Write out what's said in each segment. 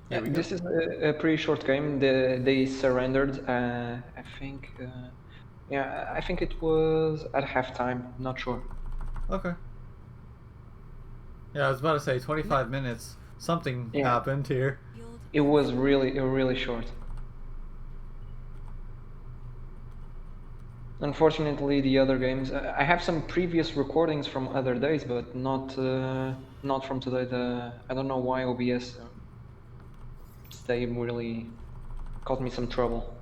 Here we go. This is a pretty short game. They surrendered. I think. Yeah, I think it was at halftime. Not sure. Okay. Yeah, I was about to say 25 minutes. Something Yeah, happened here. it was really short. Unfortunately, the other games. I have some previous recordings from other days, but not from today. I don't know why OBS. They really caused me some trouble.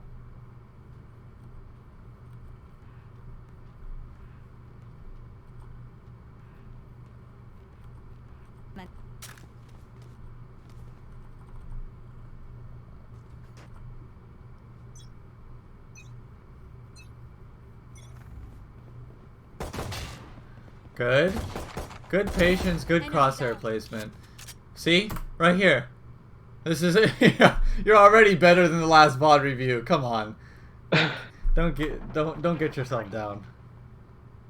Good. Good patience, good crosshair placement. See? Right here. This is it. You're already better than the last VOD review. Come on. Don't get yourself down.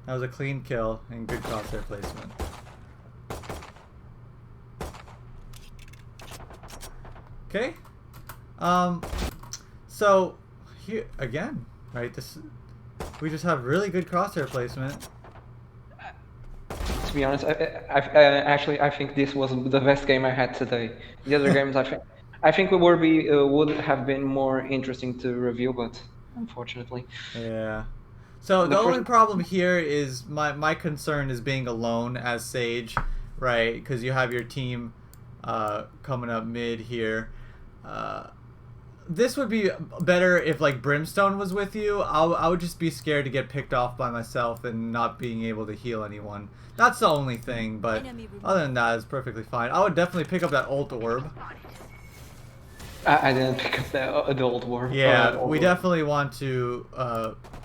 That was a clean kill and good crosshair placement. Okay. So here again, right? We just have really good crosshair placement. To be honest, I think this was the best game I had today. The other games, I think would have been more interesting to review, but unfortunately, Yeah. So the the first. only problem here is my concern is being alone as Sage, right? Because you have your team coming up mid here. Uh, this would be better if like Brimstone was with you. I would just be scared to get picked off by myself and not being able to heal anyone. That's the only thing, but other than that, it's perfectly fine. I would definitely pick up that ult orb. I didn't pick up the old war. Yeah, Old we war. definitely want to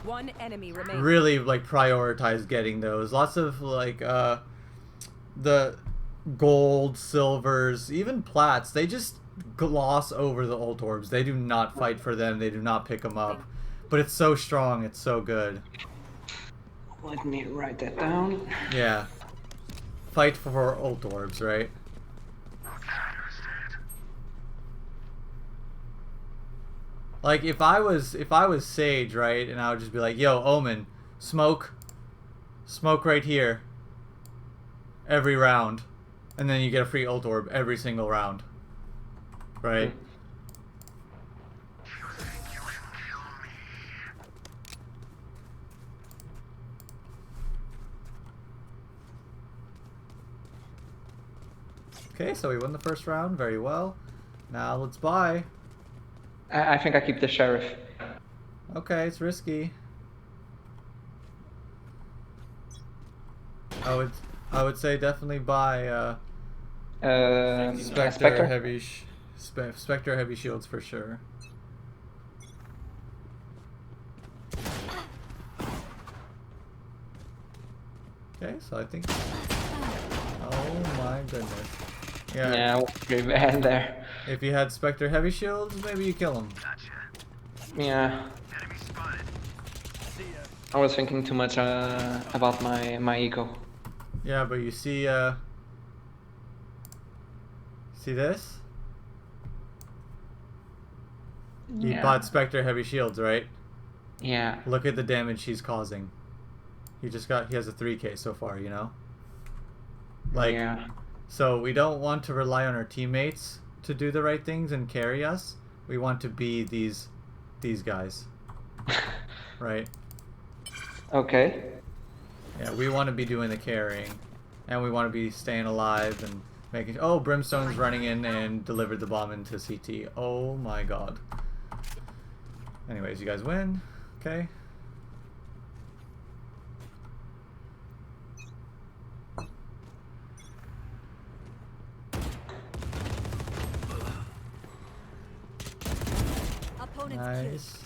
One enemy remaining. really like prioritize getting those. Lots of like the gold, silvers, even plats. They just gloss over the ult orbs. They do not fight for them. They do not pick them up. But it's so strong. It's so good. Let me write that down. Yeah. Fight for ult orbs, right? Like if I was Sage, right, and I would just be like, "Yo, Omen, smoke right here every round." And then you get a free ult orb every single round. Right? Okay, so we won the first round very well. Now let's buy. I think I keep the sheriff. Okay, it's risky. I would say definitely buy Spectre Spectre. heavy Spectre heavy shields for sure. Okay, so I think. Oh my goodness. Yeah. Yeah, I was pretty bad there. If you had Spectre heavy shields, maybe you kill him. Yeah. I was thinking too much about my ego. Yeah, but you see see this? He Yeah. bought Spectre heavy shields, right? Yeah. Look at the damage he's causing. He has a 3k so far, you know? Like, Yeah. so we don't want to rely on our teammates to do the right things and carry us. We want to be these guys. Right? Okay. Yeah, we want to be doing the carrying. And we want to be staying alive and making... Oh, Brimstone's running in and delivered the bomb into CT. Oh my god. Anyways, you guys win. Okay. Nice.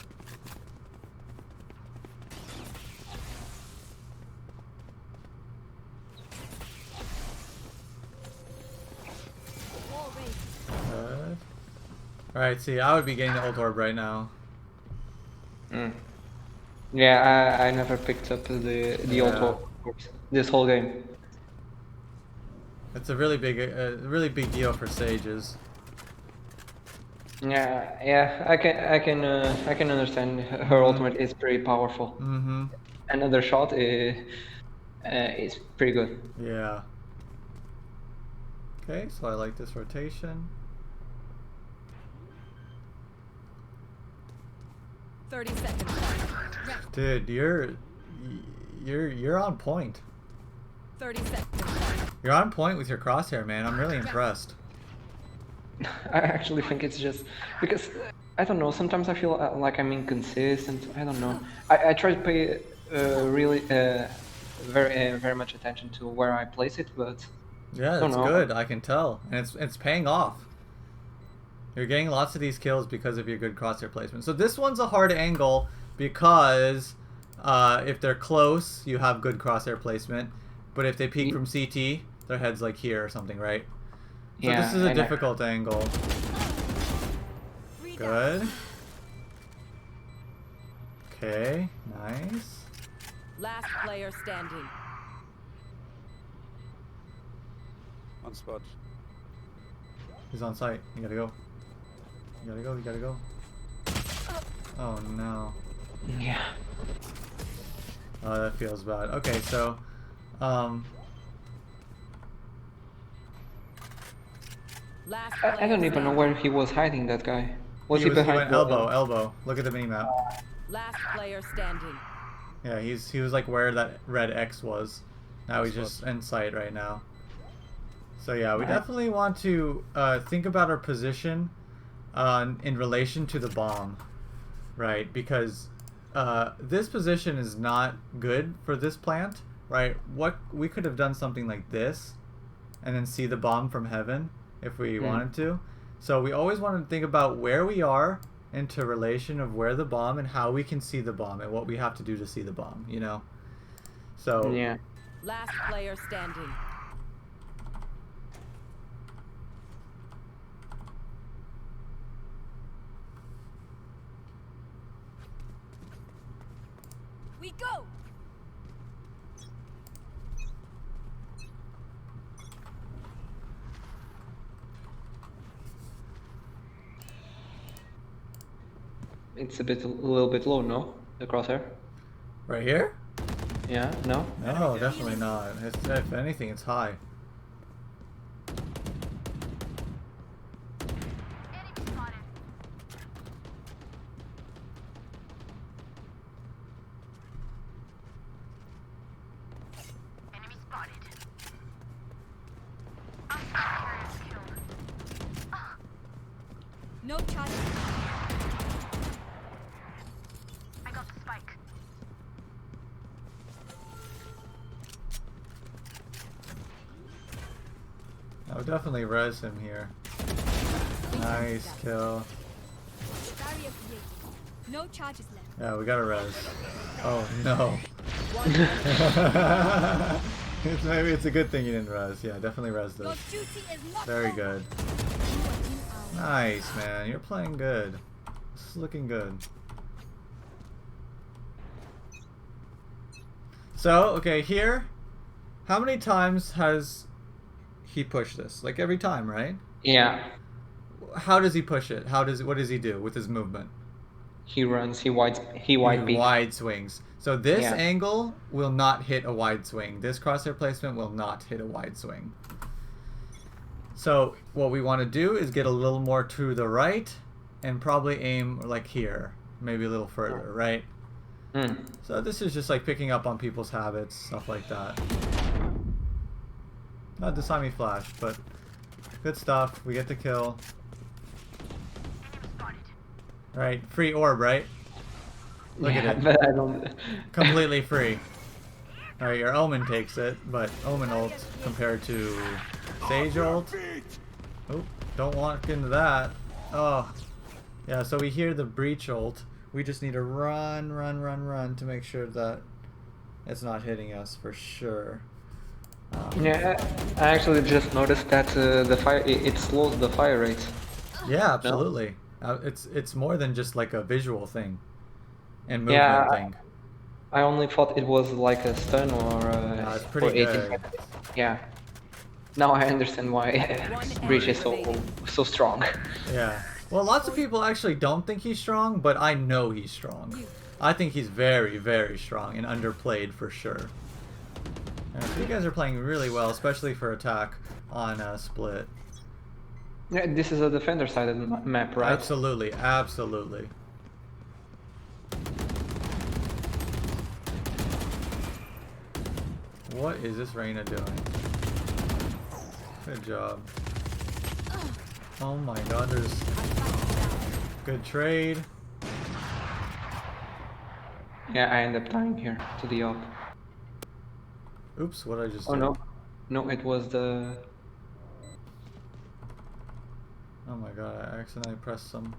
Good. Alright, see, I would be getting the ult orb right now. Yeah, I never picked up the old Yeah. orbs this whole game. It's a really big deal for sages. Yeah, I can understand. Her ultimate is pretty powerful. Mm-hmm. Another shot is pretty good. Yeah. Okay, so I like this rotation. 30 seconds. Dude, you're on point. 30 seconds. You're on point with your crosshair, man. I'm really impressed. I actually think it's just because I don't know. Sometimes I feel like I'm inconsistent. I don't know. I try to pay really very much attention to where I place it, but Yeah, I don't that's know. good. I can tell, and it's paying off. You're getting lots of these kills because of your good crosshair placement. So this one's a hard angle because if they're close, you have good crosshair placement. But if they peek from CT, their head's like here or something, right? So Yeah, this is a and difficult angle. Good. Okay, nice. Last player standing. On spot. He's on site. You gotta go. You gotta go, you gotta go. Oh no. Yeah. Oh, that feels bad. Okay, so Last I don't even know where he was hiding, that guy. Was he he behind went the elbow. Look at the minimap. Last player standing. Yeah, he was like where that red X was. Now he's just in sight right now. So yeah, we definitely want to think about our position in relation to the bomb, right? Because this position is not good for this plant, right? What we could have done something like this, and then see the bomb from heaven if we wanted to. So we always want to think about where we are into relation of where the bomb and how we can see the bomb and what we have to do to see the bomb, you know? So Yeah. Last player standing. We go. It's a little bit low, no? The crosshair. right here? Yeah. No. No, definitely not. If anything, it's high. No charge. I got the spike. I would definitely res him here. Nice kill. Barrier created. No charges left. Yeah, we got a res. Oh no. Maybe it's a good thing you didn't res. Yeah, definitely res Your this. duty is not Very over. good. Nice, man. You're playing good. This is looking good. So, okay, here, how many times has he pushed this? Like every time, right? Yeah. How does he push it? What does he do with his movement? He runs. He wide peaks. Wide swings. So this Yeah. angle will not hit a wide swing. This crosshair placement will not hit a wide swing. So what we want to do is get a little more to the right and probably aim like here, maybe a little further, right? So this is just like picking up on people's habits, stuff like that. Not the Sami flash, but good stuff. We get the kill. Right, free orb, right? Look at it. But I don't. Completely free. Alright, your Omen takes it, but Omen ult compared to Sage ult. Oh, don't walk into that. Oh. Yeah, so we hear the breach ult. We just need to run to make sure that it's not hitting us for sure. Yeah, I actually just noticed that the fire it slows the fire rate. Yeah, absolutely. It's more than just like a visual thing and movement thing. I only thought it was like a stun or It's pretty or 18 good. seconds. Yeah. Now I understand why One Breach enemy is so remaining. so strong. Yeah. Well, lots of people actually don't think he's strong, but I know he's strong. I think he's very, very strong and underplayed for sure. So you guys are playing really well, especially for attack on split. Yeah, this is a defender-sided map, right? Absolutely, absolutely. What is this Reyna doing? Good job. Oh my god, there's good trade. Yeah, I end up dying here to the op. Oops, what did I just Oh do? no. No, it was the... Oh my god, I accidentally pressed some.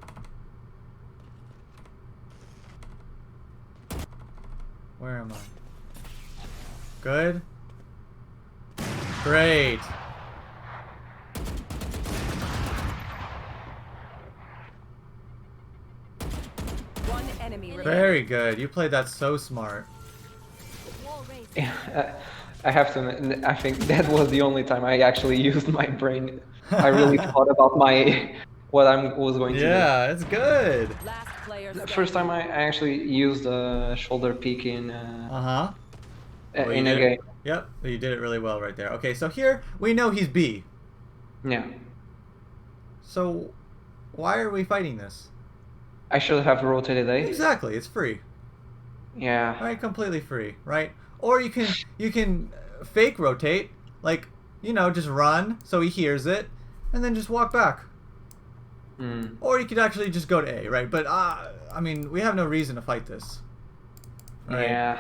Where am I? Good? Great! One enemy remaining. Very good. You played that so smart. Wall raised. Yeah, I have to admit, I think that was the only time I actually used my brain. I really thought about what I was going to Yeah, it's good. Last player do. The standing. first time I actually used a shoulder peek in Uh-huh. Well, you in a did game. it. Yep, you did it really well right there. Okay, so here we know he's B. Yeah, So why are we fighting this? I should have rotated A. Exactly, it's free. Yeah. Right, completely free, right? Or you can fake rotate, like, you know, just run so he hears it and then just walk back. Mm. Or you could actually just go to A, right? But I mean, we have no reason to fight this. Right? Yeah.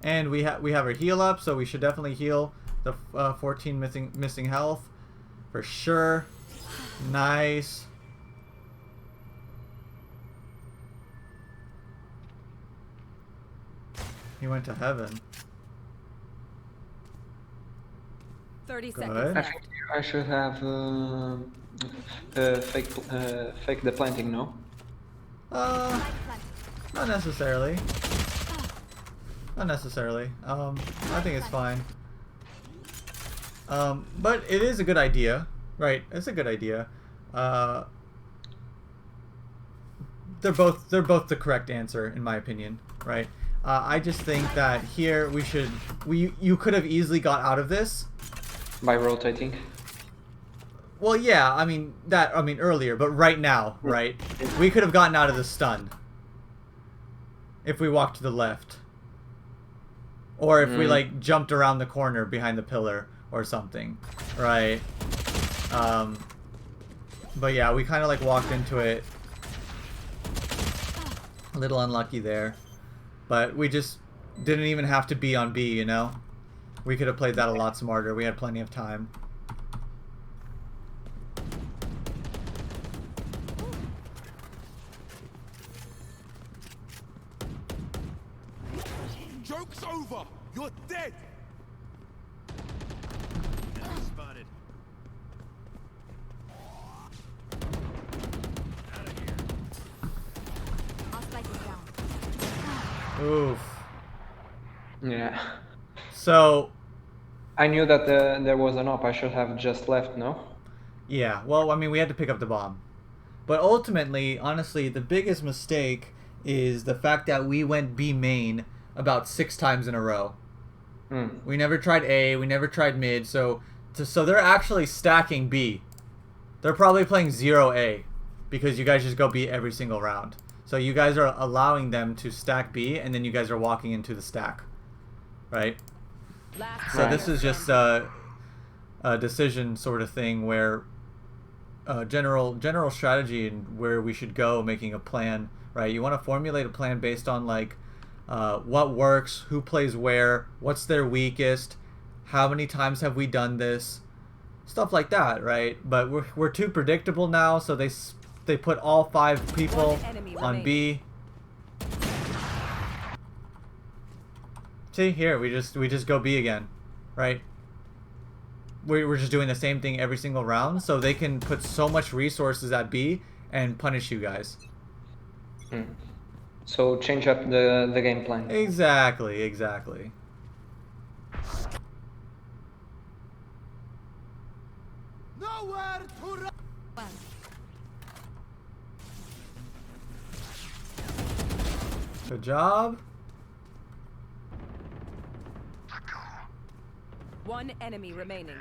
And we have our heal up, so we should definitely heal the 14 missing health for sure. Nice. He went to heaven. 30 Good. seconds I left. think I should have fake the planting, no? Uh, Light plant. not necessarily. Not necessarily. I think it's fine. But it is a good idea, right? It's a good idea. They're both the correct answer in my opinion, right? I just think that here you could have easily got out of this. By rotating. Well, yeah, I mean earlier, but right now, right? We could have gotten out of the stun if we walked to the left. Or if we like jumped around the corner behind the pillar or something, right? But yeah, we kind of like walked into it. A little unlucky there, but we just didn't even have to be on B, you know? We could have played that a lot smarter. We had plenty of time. Joke's over! You're dead! Spotted. Our spike is down. Oof. Yeah. So, I knew that there was an op. I should have just left, no? yeah, well, I mean, we had to pick up the bomb. But ultimately, honestly, the biggest mistake is the fact that we went B main about 6 times in a row. We never tried A, we never tried mid, so they're actually stacking B. They're probably playing 0A because you guys just go B every single round. So you guys are allowing them to stack B, and then you guys are walking into the stack. Right? Last So Right. this is just a decision sort of thing where general strategy and where we should go, making a plan, right? You want to formulate a plan based on like what works, who plays where, what's their weakest, how many times have we done this, stuff like that, right? But we're too predictable now, so they put all 5 people One enemy on B. See here, we just go B again, right? We're just doing the same thing every single round, so they can put so much resources at B and punish you guys. So change up the game plan. Exactly, exactly. Nowhere to run! Well, Good job. One enemy remaining.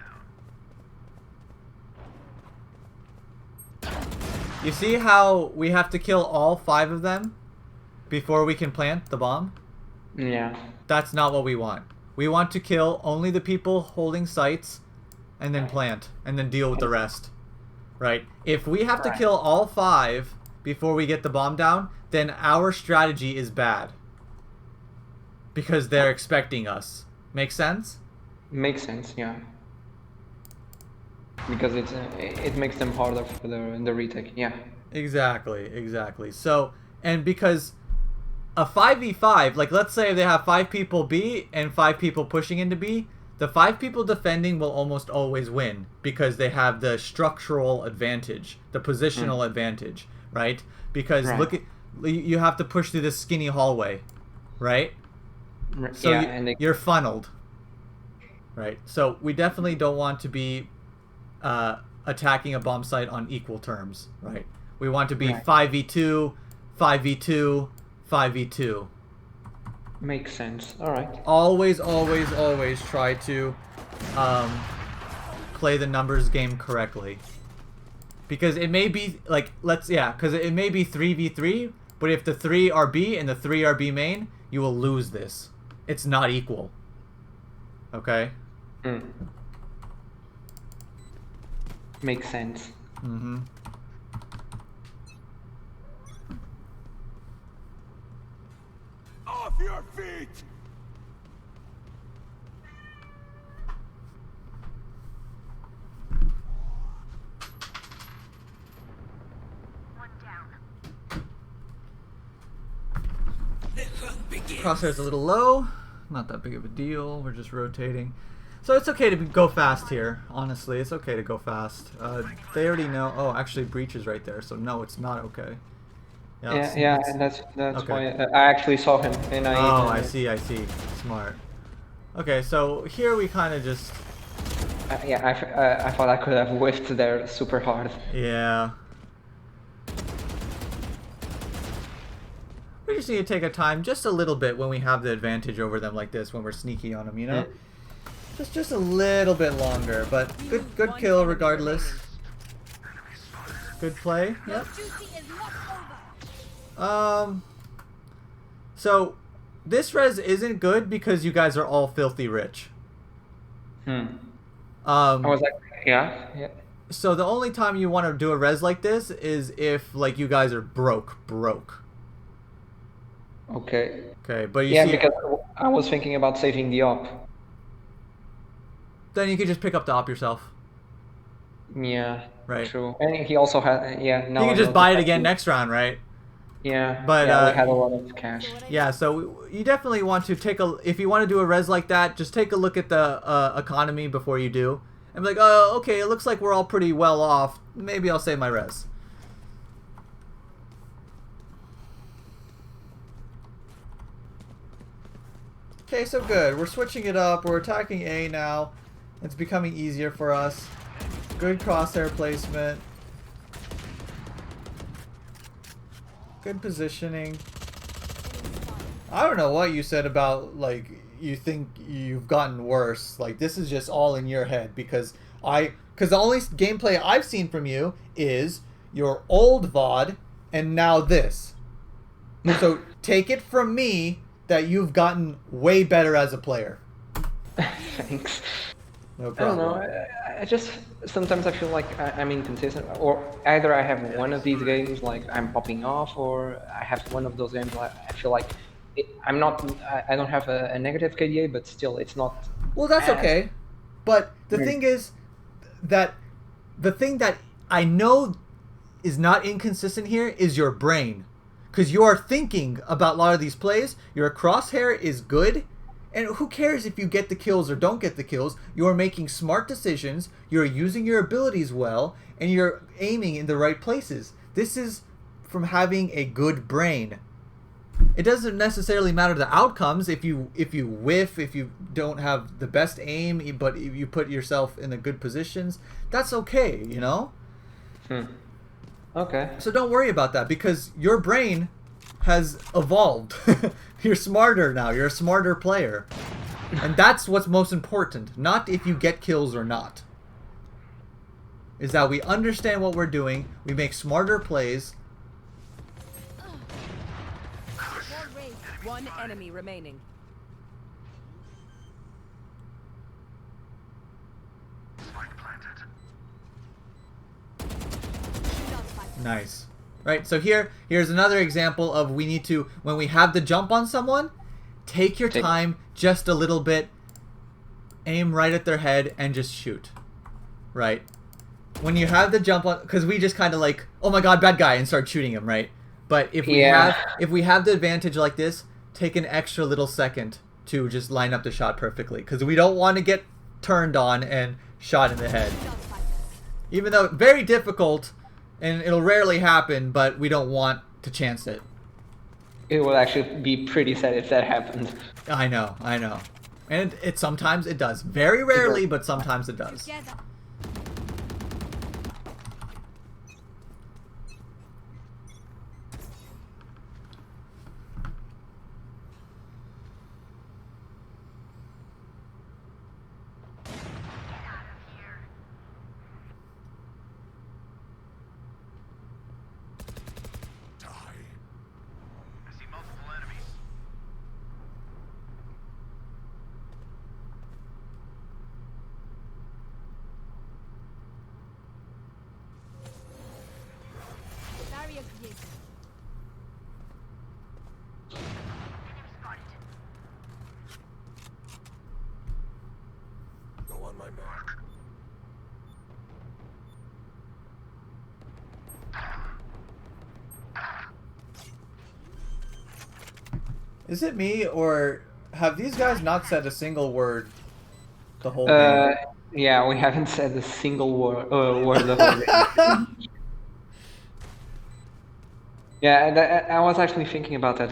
You see how we have to kill all 5 of them before we can plant the bomb? Yeah. That's not what we want. We want to kill only the people holding sites and then plant and then deal with the rest. Right? If we have to Right. kill all 5 before we get the bomb down, then our strategy is bad. Because they're expecting us. Make sense? Makes sense, yeah. Because it makes them harder for the retake, yeah. Exactly. So, and because a 5v5, like let's say they have 5 people B and 5 people pushing into B, the 5 people defending will almost always win because they have the structural advantage, the positional advantage, right? Because Right. look at, you have to push through this skinny hallway, right? So yeah, you, and they, you're funneled, right? So we definitely don't want to be attacking a bomb site on equal terms, right? We want to be Right. 5v2, 5v2, 5v2. makes sense. All right. Always try to play the numbers game correctly. Because it may be, like, because it may be 3v3, but if the 3 are B and the 3 are B main, you will lose this. It's not equal. Okay? Makes sense. Mm-hmm. Off your feet! Crosshair's a little low. Not that big of a deal. We're just rotating. So it's okay to go fast here. Honestly, it's okay to go fast. They already know. Oh, actually, Breach is right there. So no, it's not okay. Yeah, and that's okay. why I actually saw him, and I. Oh, I see. Smart. Okay, so here we kind of just. I thought I could have whiffed there super hard. Yeah. We just need to take our time just a little bit when we have the advantage over them like this, when we're sneaky on them, you know? Just a little bit longer, but good kill regardless. Good play. Yep. Duty is not over. So this res isn't good because you guys are all filthy rich. I was like, yeah. So the only time you want to do a res like this is if like you guys are broke. Okay. Okay, but you Yeah, see, because I was thinking about saving the op. then you can just pick up the op yourself. Yeah. Right. True. And he also had. Yeah. No. You can just buy it again next round, right? Yeah. But, yeah, we had a lot of cash. Yeah, so you definitely want to if you want to do a res like that, just take a look at the economy before you do. And be like, oh, okay, it looks like we're all pretty well off. Maybe I'll save my res. Okay, so good. We're switching it up. We're attacking A now. It's becoming easier for us. Good crosshair placement. Good positioning. I don't know what you said about, like, you think you've gotten worse. Like, this is just all in your head because the only gameplay I've seen from you is your old VOD and now this. So take it from me that you've gotten way better as a player. Thanks. No I don't problem. know. I just sometimes I feel like I'm inconsistent, or either I have one of these games like I'm popping off, or I have one of those games like I feel like I'm not. I don't have a negative KDA, but still, it's not. Well, that's as- okay. But the thing is that the thing that I know is not inconsistent here is your brain. Because you are thinking about a lot of these plays. Your crosshair is good. And who cares if you get the kills or don't get the kills? You are making smart decisions. You're using your abilities well. And you're aiming in the right places. This is from having a good brain. It doesn't necessarily matter the outcomes if you whiff, if you don't have the best aim, but if you put yourself in the good positions, that's okay, you know? Okay. So don't worry about that because your brain has evolved. You're smarter now. You're a smarter player. And that's what's most important. Not if you get kills or not. Is that we understand what we're doing. We make smarter plays. One enemy remaining. Nice. Right, so here's another example of we need to, when we have the jump on someone, take your time just a little bit, aim right at their head, and just shoot. Right? When you have the jump on, because we just kind of like, oh my god, bad guy, and start shooting him, right? But if we have the advantage like this, take an extra little second to just line up the shot perfectly, because we don't want to get turned on and shot in the head. Even though very difficult, and it'll rarely happen, but we don't want to chance it. It will actually be pretty sad if that happened. I know. And it sometimes it does. Very rarely, but sometimes it does. Together. Barrier created. Go on my mark. Is it me, or have these guys not said a single word the whole game? Yeah, we haven't said a single word the whole game. Yeah, I was actually thinking about that.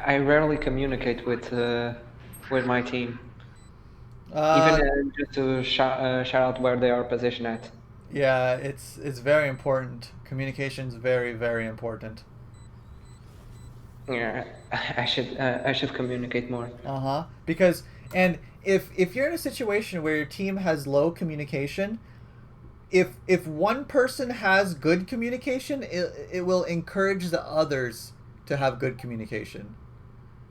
I rarely communicate with my team, even just to shout out where they are positioned at. Yeah, it's very important. Communication's very, very important. Yeah, I should communicate more. Because if you're in a situation where your team has low communication, if one person has good communication, it will encourage the others to have good communication.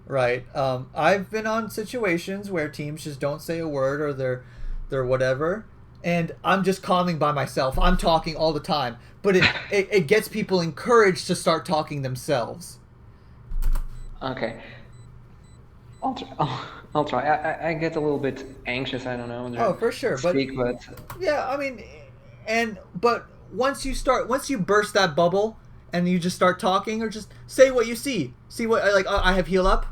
Right? I've been on situations where teams just don't say a word, or they're whatever, and I'm just calming by myself. I'm talking all the time, but it gets people encouraged to start talking themselves. Okay. I'll try. I get a little bit anxious. I don't know. Oh, for sure. But yeah, I mean, but once you burst that bubble and you just start talking, or just say what you see. See what, like, I have heal up,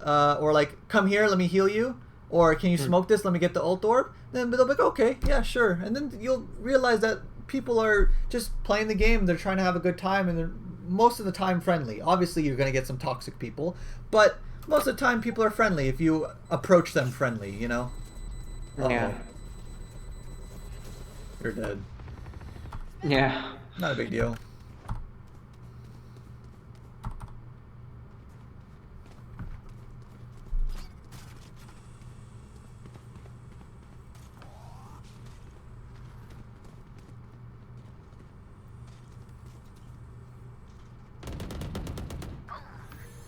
or like, come here, let me heal you, or can you smoke this? Let me get the ult orb. Then they'll be like, okay, yeah, sure. And then you'll realize that people are just playing the game. They're trying to have a good time, and they're most of the time friendly. Obviously, you're gonna get some toxic people, but most of the time people are friendly if you approach them friendly, you know? Yeah. You're dead. Yeah. Not a big deal.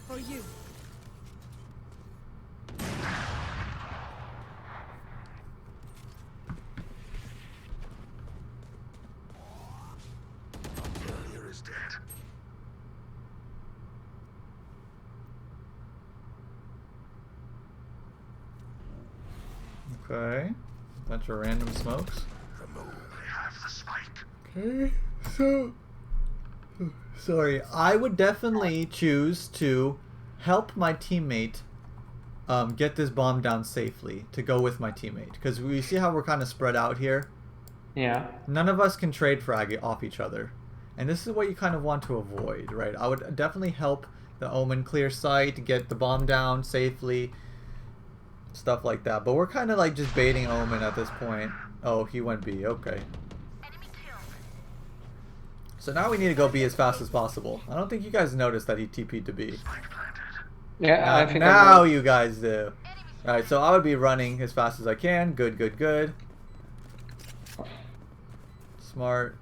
For you. Here is dead. Okay. Bunch of random smokes. Remove. I have the spike. Okay, so... Sorry, I would definitely choose to help my teammate get this bomb down safely, to go with my teammate. Because we see how we're kind of spread out here. Yeah. None of us can trade frag off each other. And this is what you kind of want to avoid, right? I would definitely help the Omen clear sight, get the bomb down safely, stuff like that. But we're kind of like just baiting Omen at this point. Oh, he went B, okay. So now we need to go B as fast as possible. I don't think you guys noticed that he TP'd to B. Yeah, Now, I think now you guys do. Alright, so I would be running as fast as I can. Good, good, good. Smart.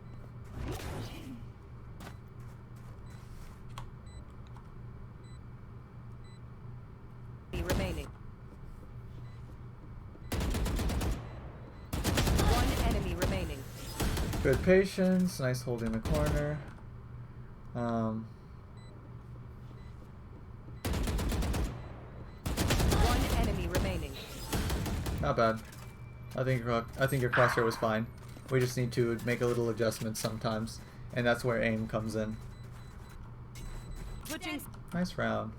Remaining. One enemy remaining. Good patience. Nice holding the corner. One enemy remaining. Not bad. I think your crosshair was fine. We just need to make a little adjustment sometimes, and that's where aim comes in. Switching. Nice round.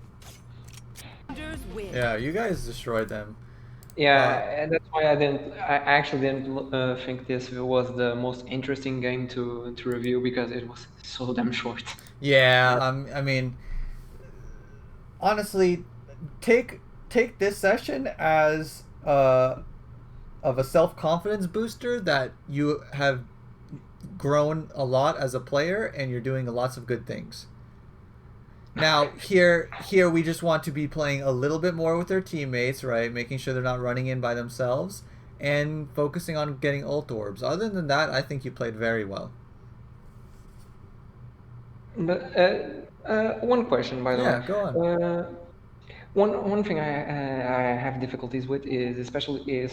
Win. Yeah, you guys destroyed them. Yeah, and that's why I actually didn't think this was the most interesting game to review because it was so damn short. Yeah, I mean, honestly, take this session as of a self-confidence booster that you have grown a lot as a player and you're doing lots of good things. Now, here we just want to be playing a little bit more with their teammates, right? Making sure they're not running in by themselves and focusing on getting ult orbs. Other than that, I think you played very well. But one question, by the way. Yeah, go on. One thing I have difficulties with is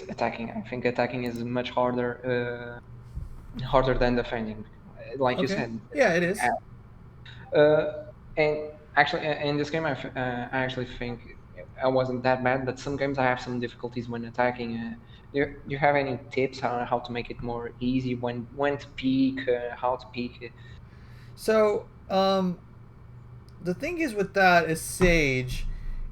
attacking. I think attacking is much harder than defending, like you Okay. said. Yeah, it is. And actually, in this game, I actually think I wasn't that bad. But some games I have some difficulties when attacking. Do you have any tips on how to make it more easy when to peek, how to peek? So, the thing is with that is Sage,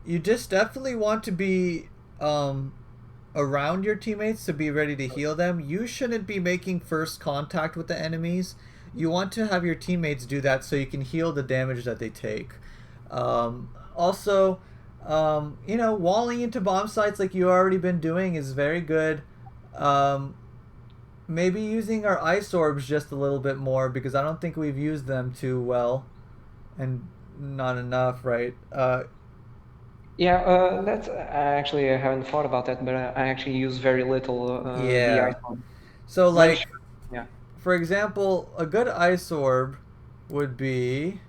you just definitely want to be around your teammates to be ready to heal them. You shouldn't be making first contact with the enemies. You want to have your teammates do that so you can heal the damage that they take. Also, you know, walling into bomb sites like you already been doing is very good. Maybe using our ice orbs just a little bit more because I don't think we've used them too well and not enough, right? Yeah, that's actually I haven't thought about that, but I actually use very little the Yeah. ice bomb. So, But like, sure, yeah. for example, a good ice orb would be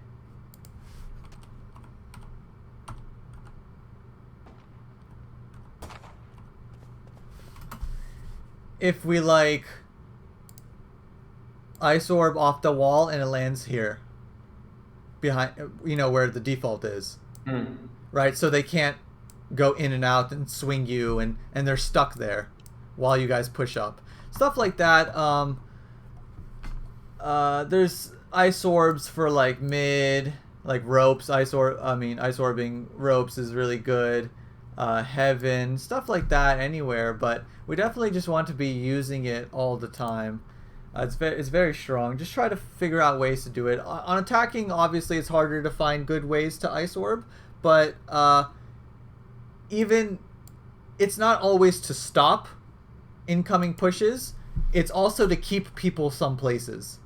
if we like ice orb off the wall and it lands here behind, you know, where the default is, right? So they can't go in and out and swing you and they're stuck there while you guys push up, stuff like that. There's ice orbs for like mid, like ropes. Ice orbing ropes is really good. Heaven, stuff like that anywhere, but we definitely just want to be using it all the time. It's very strong. Just try to figure out ways to do it. On attacking, obviously, it's harder to find good ways to ice orb, but even it's not always to stop incoming pushes. It's also to keep people some places,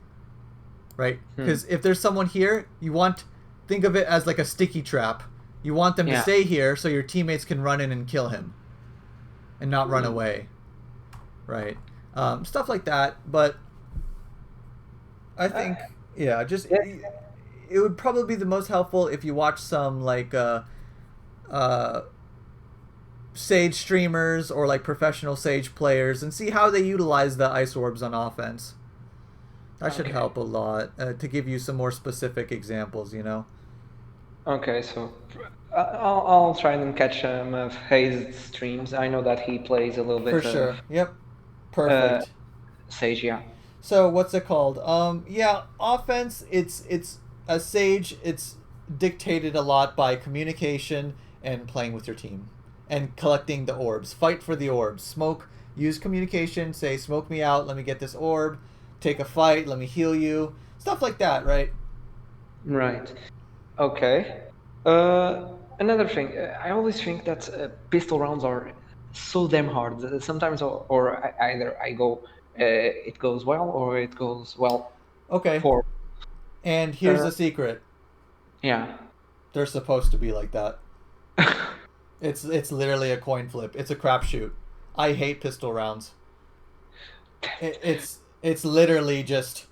right? Because if there's someone here, think of it as like a sticky trap. You want them to stay here so your teammates can run in and kill him and not run away, right? Stuff like that. But I think, it would probably be the most helpful if you watch some like Sage streamers or like professional Sage players and see how they utilize the ice orbs on offense. That should help a lot to give you some more specific examples, you know? Okay, so I'll try and catch some of Hayes' streams. I know that he plays a little bit For sure. Yep. Perfect. Sage, yeah. So what's it called? Offense. It's a Sage. It's dictated a lot by communication and playing with your team and collecting the orbs. Fight for the orbs. Smoke. Use communication. Say, smoke me out. Let me get this orb. Take a fight. Let me heal you. Stuff like that, right? Right. Okay. Another thing, I always think that pistol rounds are so damn hard. Sometimes, either it goes well or it goes well Okay. for. And here's Uh, the secret. Yeah. They're supposed to be like that. It's literally a coin flip. It's a crapshoot. I hate pistol rounds. It's literally just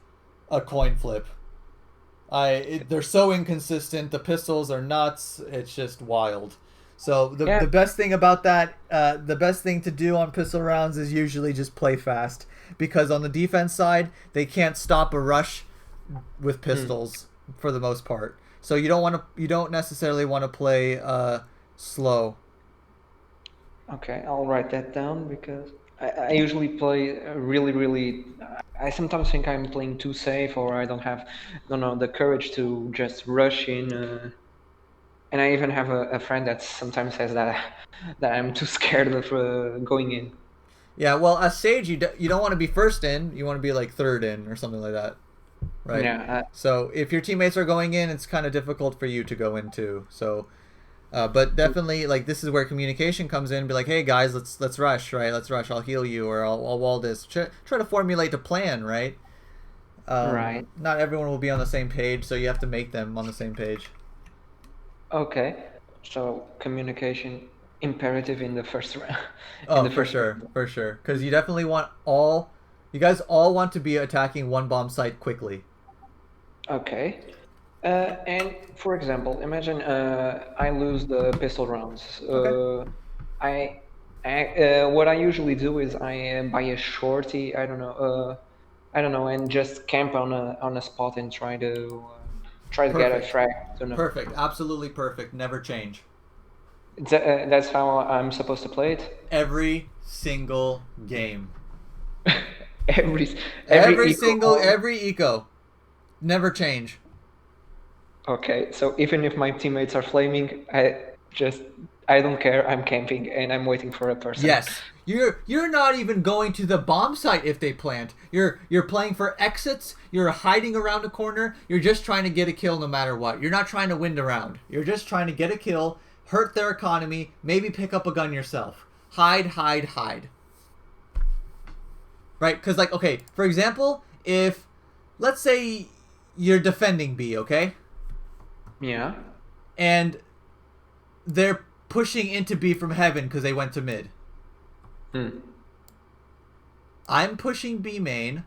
a coin flip. They're so inconsistent. The pistols are nuts. It's just wild. So the best thing about that, the best thing to do on pistol rounds is usually just play fast, because on the defense side they can't stop a rush with pistols for the most part. So you don't necessarily want to play slow. Okay, I'll write that down because I usually play really, really. I sometimes think I'm playing too safe, or I don't know, the courage to just rush in. And I even have a friend that sometimes says that that I'm too scared of going in. Yeah, well, as Sage, you don't want to be first in. You want to be like third in or something like that, right? Yeah, So if your teammates are going in, it's kind of difficult for you to go in too. So, but definitely, like, this is where communication comes in. Be like, hey guys, let's rush, right? Let's rush. I'll heal you, or I'll wall this. Try to formulate a plan, right? right. Not everyone will be on the same page, so you have to make them on the same page. Okay. So communication imperative in the first round. Oh, for sure, for sure. Because you definitely want you guys all want to be attacking one bomb site quickly. Okay. And for example, imagine I lose the pistol rounds. Okay. What I usually do is I buy a shorty. I don't know, and just camp on a spot and try to get a Perfect. frag. To know. Perfect. Absolutely perfect. Never change. That's how I'm supposed to play it. Every single game. every Every eco single, hall- every eco. Never change. Okay, so even if my teammates are flaming, I don't care. I'm camping and I'm waiting for a person. Yes. You're not even going to the bomb site if they plant. You're playing for exits. You're hiding around a corner. You're just trying to get a kill no matter what. You're not trying to win the round. You're just trying to get a kill, hurt their economy, maybe pick up a gun yourself. Hide, hide, hide. Right? Because, like, okay, for example, if, let's say you're defending B, okay? Yeah. And they're pushing into B from heaven because they went to mid. I'm pushing B main,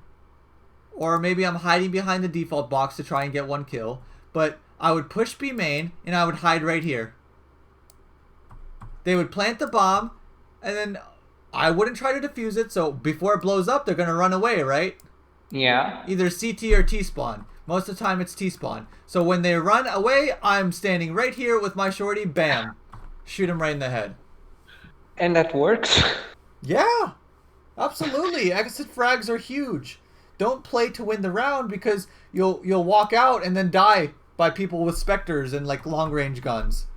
or maybe I'm hiding behind the default box to try and get one kill, but I would push B main and I would hide right here. They would plant the bomb, and then I wouldn't try to defuse it, so before it blows up, they're going to run away, right? Yeah. Either CT or T-spawn. Most of the time, it's T-spawn. So when they run away, I'm standing right here with my shorty, bam. Shoot him right in the head. And that works. Yeah, absolutely. Exit frags are huge. Don't play to win the round, because you'll walk out and then die by people with specters and like long range guns.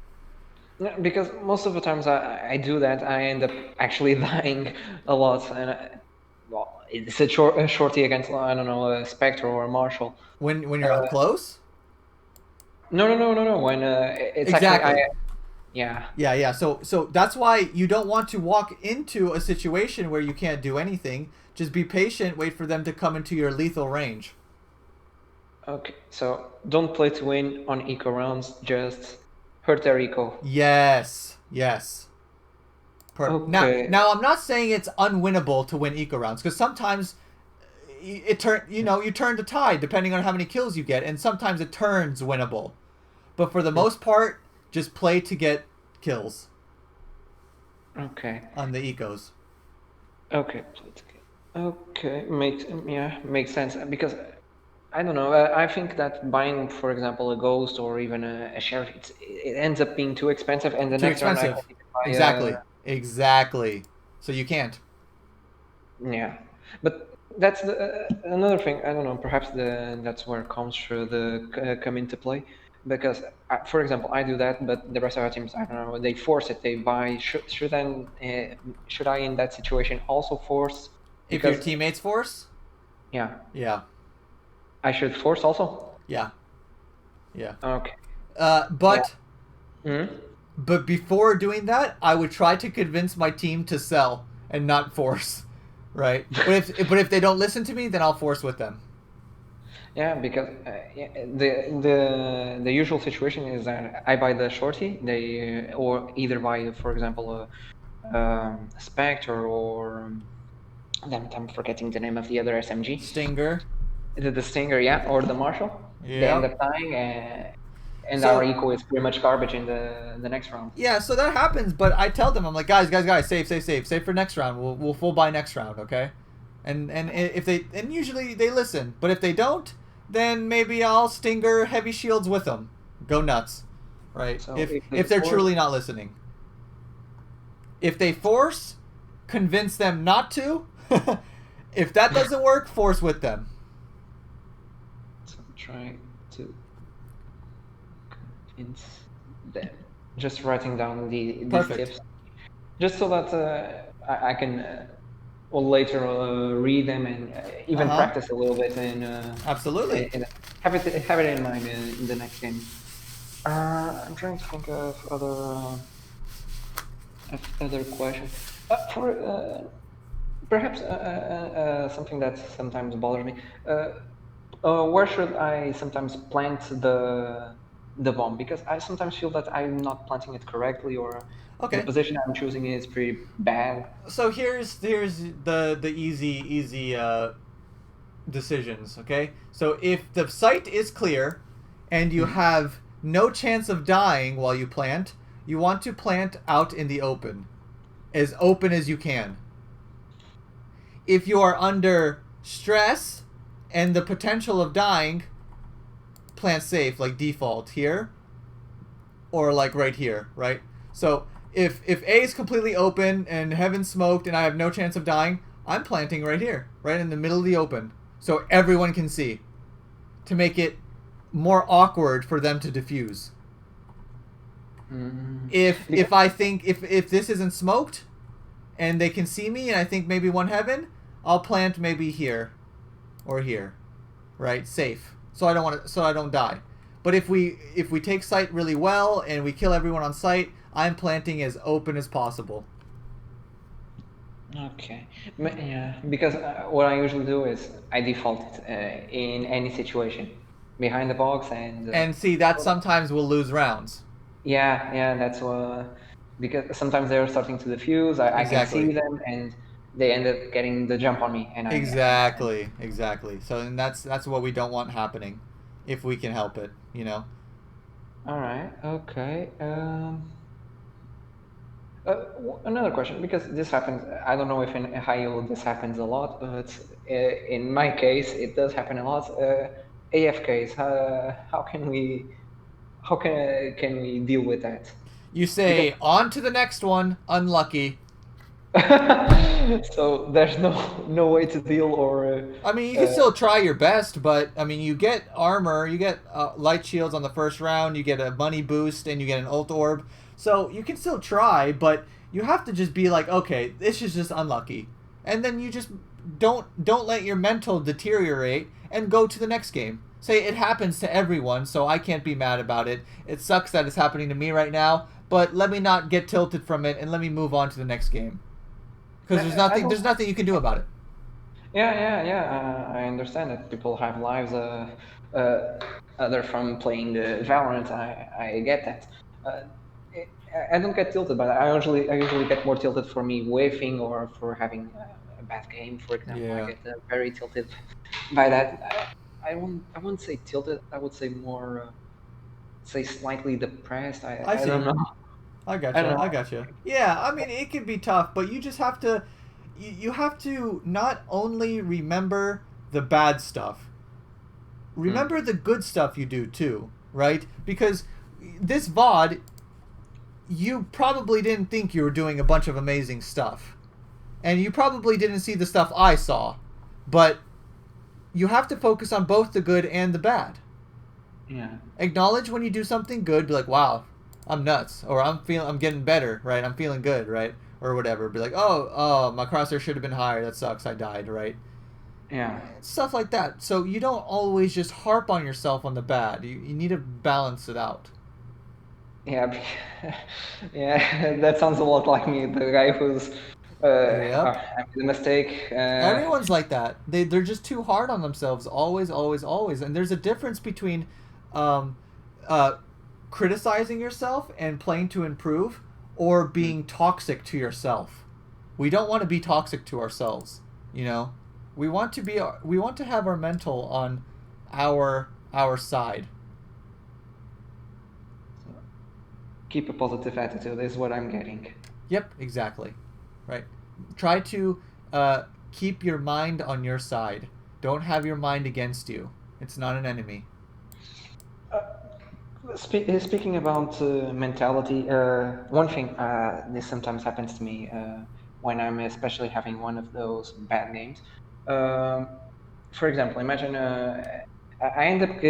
No, because most of the times I do that, I end up actually dying a lot, and well, it's a shorty against, I don't know, a Spectre or a Marshal. When you're up close. No. When it's Exactly. actually, yeah. Yeah. So that's why you don't want to walk into a situation where you can't do anything. Just be patient. Wait for them to come into your lethal range. Okay, so don't play to win on eco rounds. Just hurt their eco. Yes. Okay. Now I'm not saying it's unwinnable to win eco rounds, because sometimes you turn the tide depending on how many kills you get, and sometimes it turns winnable. But for the most part, just play to get kills. Okay. On the ecos. Okay. Okay. Makes sense, because I don't know. I think that buying, for example, a ghost or even a sheriff, it ends up being too expensive, and the Too next round I expensive. can even buy Exactly. So you can't. yeah, but that's another thing. I don't know. Perhaps that's where comms should come into play, because for example, I do that, but the rest of our teams, I don't know, they force it. They buy. Should I in that situation also force? If your teammates force? Yeah. Yeah. I should force also? Yeah. Okay. But Hmm? but before doing that, I would try to convince my team to sell and not force, right? But if they don't listen to me, then I'll force with them. Yeah, because the usual situation is that I buy the shorty, they or either buy, for example, a Spectre or damn it, I'm forgetting the name of the other SMG, Stinger. the Stinger, yeah, or the Marshall. They end Yep. up dying, and our So eco is pretty much garbage in the next round. yeah, so that happens, but I tell them, I'm like, guys, save for next round. We'll full buy next round, okay? And if they, and usually they listen, but if they don't, then maybe I'll Stinger heavy shields with them. Go nuts, right? So If they're force- truly not listening. If they force, convince them not to. If that doesn't work, force with them. So try to convince them. Just writing down these Perfect. tips, just so that I can well, later read them and even Uh-huh. practice a little bit and Absolutely. have it in mind in the next game. I'm trying to think of other questions. For perhaps something that sometimes bothers me. Where should I sometimes plant the bomb? Because I sometimes feel that I'm not planting it correctly, or the Okay. position I'm choosing is pretty bad. So here's the easy decisions, okay? So if the site is clear and you have no chance of dying while you plant, you want to plant out in the open as you can. If you are under stress and the potential of dying, plant safe, like default here or like right here, right? So if A is completely open and heaven smoked and I have no chance of dying, I'm planting right here, right in the middle of the open, so everyone can see, to make it more awkward for them to defuse. If I think if this isn't smoked and they can see me and I think maybe one heaven, I'll plant maybe here or here, right? Safe. So I don't die. But if we take site really well and we kill everyone on site, I'm planting as open as possible. Okay. Yeah, because what I usually do is I default it in any situation behind the box And see that sometimes we'll lose rounds. yeah, that's because sometimes they're starting to defuse. I can Exactly. see them, and they end up getting the jump on me, and Exactly. So and that's what we don't want happening, if we can help it, you know. all right, okay. Another question, because this happens. I don't know if in Ohio this happens a lot, but in my case, it does happen a lot. AFKs. How can we can we deal with that? You Because say on to the next one. Unlucky. so there's no way to deal or I mean, you can still try your best, but I mean, you get armor, you get light shields on the first round, you get a money boost, and you get an ult orb. So you can still try, but you have to just be like, okay, this is just unlucky, and then you just don't let your mental deteriorate and go to the next game. Say it happens to everyone, so I can't be mad about it. It sucks that it's happening to me right now, but let me not get tilted from it and let me move on to the next game. Because there's nothing you can do about it. Yeah. I understand that people have lives other from playing Valorant. I get that. Uh, I don't get tilted, but I usually get more tilted for me whiffing or for having a bad game, for example. I Yeah. get very tilted by that. I won't say tilted. I would say more say slightly depressed. I I don't see. know. I I don't gotcha. know. I gotcha. Yeah, I mean, it can be tough, but you just have to, you have to not only remember the bad stuff, remember the good stuff you do too, right? Because this VOD, you probably didn't think you were doing a bunch of amazing stuff. And you probably didn't see the stuff I saw. But you have to focus on both the good and the bad. Yeah. Acknowledge when you do something good, be like, wow, I'm nuts, or I'm getting better, right? I'm feeling good, right? Or whatever. Be like, oh, my crosshair should have been higher. That sucks. I died, right? Yeah. Stuff like that. So you don't always just harp on yourself on the bad. You need to balance it out. Yeah, yeah, that sounds a lot like me, the guy who's I Yep. made a mistake. Everyone's like that. They're just too hard on themselves. Always, always, always. And there's a difference between um, uh, criticizing yourself and playing to improve, or being toxic to yourself. We don't want to be toxic to ourselves. You know, we want to have our mental on our side. Keep a positive attitude is what I'm getting. Yep, exactly. Right. Try to keep your mind on your side. Don't have your mind against you. It's not an enemy. Speaking about mentality, one thing this sometimes happens to me when I'm especially having one of those bad games. Um, for example, imagine I end up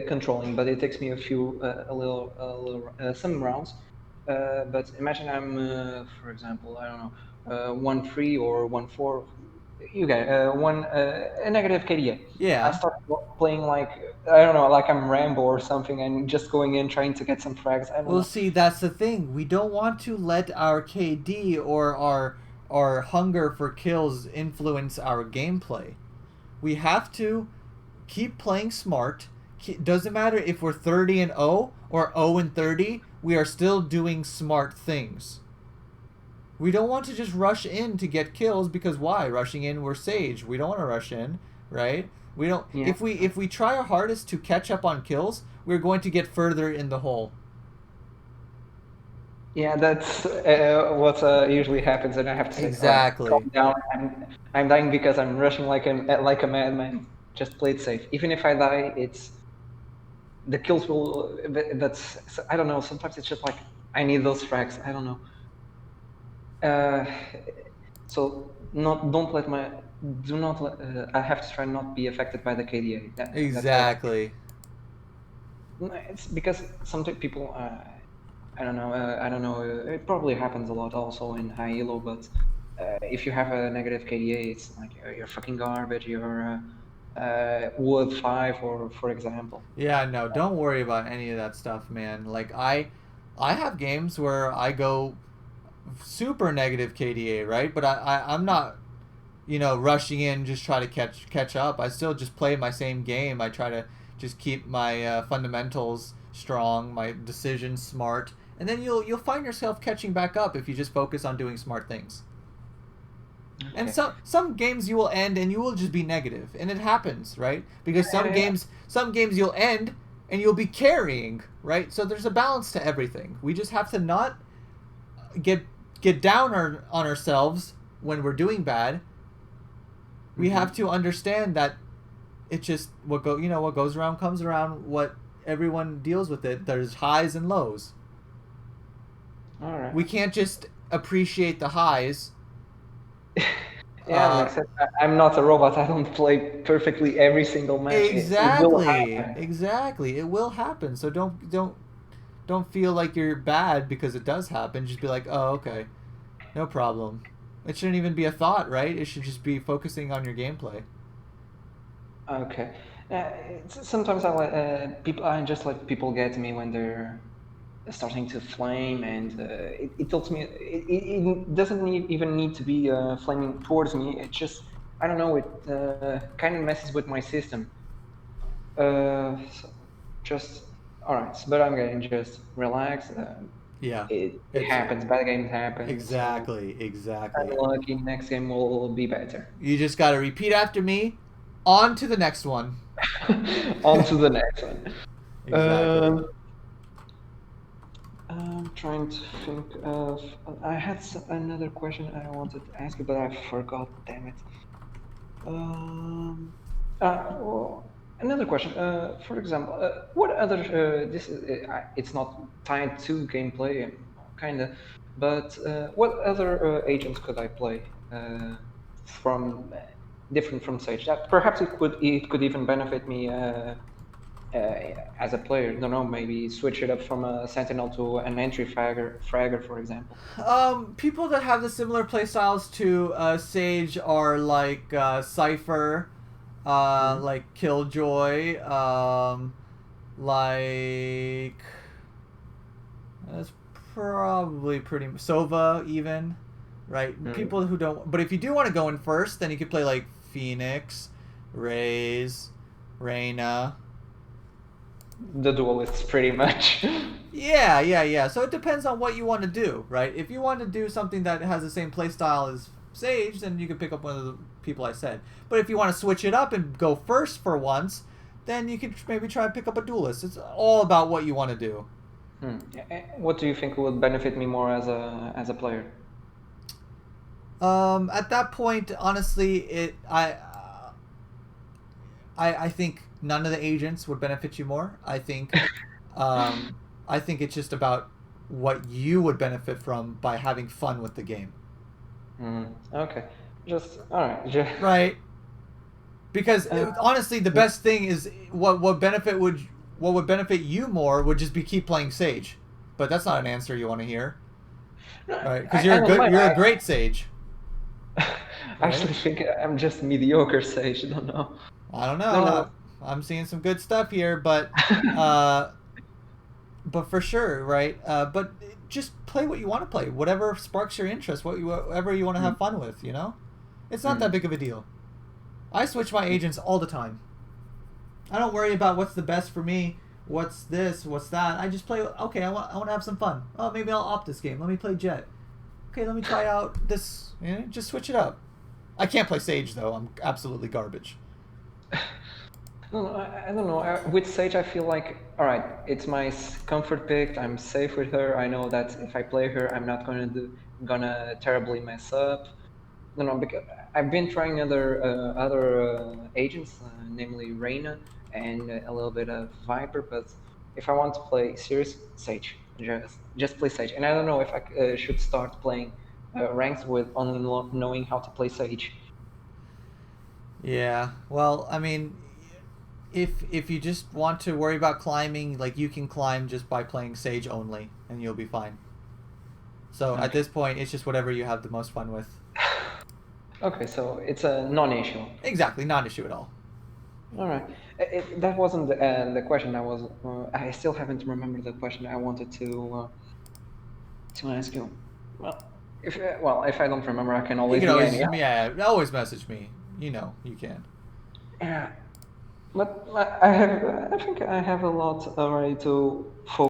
controlling, but it takes me some rounds. But imagine I'm, for example, I don't know, 1-3 or 1-4. You get a negative KDA. I Yeah. start playing like I don't know, like I'm Rambo or something, and just going in trying to get some frags. I don't Well, know. see, that's the thing. We don't want to let our KD or our hunger for kills influence our gameplay. We have to keep playing smart. Doesn't matter if we're 30-0 or 0-30, we are still doing smart things. We don't want to just rush in to get kills, because why? Rushing in, we're Sage. We don't want to rush in, right? We don't. Yeah, If we try our hardest to catch up on kills, we're going to get further in the hole. yeah, that's what usually happens, and I have to say, all right, calm Exactly. down. I'm dying because I'm rushing like a madman. Just play it safe. Even if I die, it's the kills will. That's I don't know. Sometimes it's just like I need those frags. I don't know. Uh, so not don't let my do not let, I have to try not be affected by the KDA. That's what Exactly. it's because some people I don't know it probably happens a lot also in high elo, but if you have a negative KDA, it's like you're fucking garbage. You're wood 5 or for example. Yeah, no, don't worry about any of that stuff, man. Like I have games where I go super negative KDA, right? But I'm not, rushing in just try to catch up. I still just play my same game. I try to just keep my fundamentals strong, my decisions smart, and then you'll find yourself catching back up if you just focus on doing smart things. And Okay. some games you will end and you will just be negative, and it happens, right? Because some games you'll end and you'll be carrying, right? So there's a balance to everything. We just have to not get down on ourselves when we're doing bad. We have to understand that it just what goes around comes around. What everyone deals with it. There's highs and lows. All right. We can't just appreciate the highs. Yeah, makes sense. I'm not a robot. I don't play perfectly every single match. It will Exactly. happen. Exactly. It will happen. So don't feel like you're bad because it does happen. Just be like, "Oh, okay. No problem." It shouldn't even be a thought, right? It should just be focusing on your gameplay. Okay. Sometimes I just let people get me when they're starting to flame, and it tells me it doesn't even need to be flaming towards me. It just I don't know. It kind of messes with my system. So just all right. But I'm getting just relax. Yeah. It It's happens. Bad games happen. So exactly. unlucky. Next game will be better. You just got to repeat after me. On to the next one. On to the next one. Exactly. I'm trying to think of. I had another question I wanted to ask you, but I forgot. Damn it. Um, well, another question. For example, what other? This is. It's not tied to gameplay, kind of. But what other agents could I play from different from Sage? That perhaps it could even benefit me as a player. Don't know. Maybe switch it up from a Sentinel to an entry fragger, for example. People that have the similar playstyles to Sage are like Cypher, Mhm. like Killjoy, like that's probably pretty Sova even. right? People who don't. But if you do want to go in first, then you could play like Phoenix, Raze, Reyna. The duelists, pretty much. Yeah. So it depends on what you want to do, right? If you want to do something that has the same playstyle as Sage, then you can pick up one of the people I said. But if you want to switch it up and go first for once, then you could maybe try and pick up a duelist. It's all about what you want to do. What do you think would benefit me more as a player? At that point, honestly, I think none of the agents would benefit you more. I think it's just about what you would benefit from by having fun with the game. Okay, just all right. Just... Right. Because honestly, the best thing is what would benefit you more would just be keep playing Sage, but that's not an answer you want to hear, right? Because you're a great Sage. I actually think I'm just mediocre Sage. I don't know. I don't know. No. I'm seeing some good stuff here, but for sure, right? But just play what you want to play, whatever sparks your interest, whatever you want to have fun with. You know, it's not that big of a deal. I switch my agents all the time. I don't worry about what's the best for me, what's this, what's that. I just play, okay, I want to have some fun. Oh, maybe I'll opt this game. Let me play Jet. Okay, let me try out this. You know, just switch it up. I can't play Sage, though. I'm absolutely garbage. No, I don't know. With Sage, I feel like, all right, it's my comfort pick. I'm safe with her. I know that if I play her, I'm not gonna terribly mess up. No, because I've been trying other agents, namely Reyna and a little bit of Viper. But if I want to play serious Sage, just play Sage. And I don't know if I should start playing ranks with only knowing how to play Sage. Yeah. Well, I mean, if you just want to worry about climbing, like you can climb just by playing Sage only, and you'll be fine. So at this point, it's just whatever you have the most fun with. Okay, so it's a non-issue. Exactly, non-issue at all. All right. That wasn't the question. I still haven't remembered the question I wanted to ask you. Well, if I don't remember, I can always. You can always message me. You know, you can. Yeah, but I think I have a lot already to focus.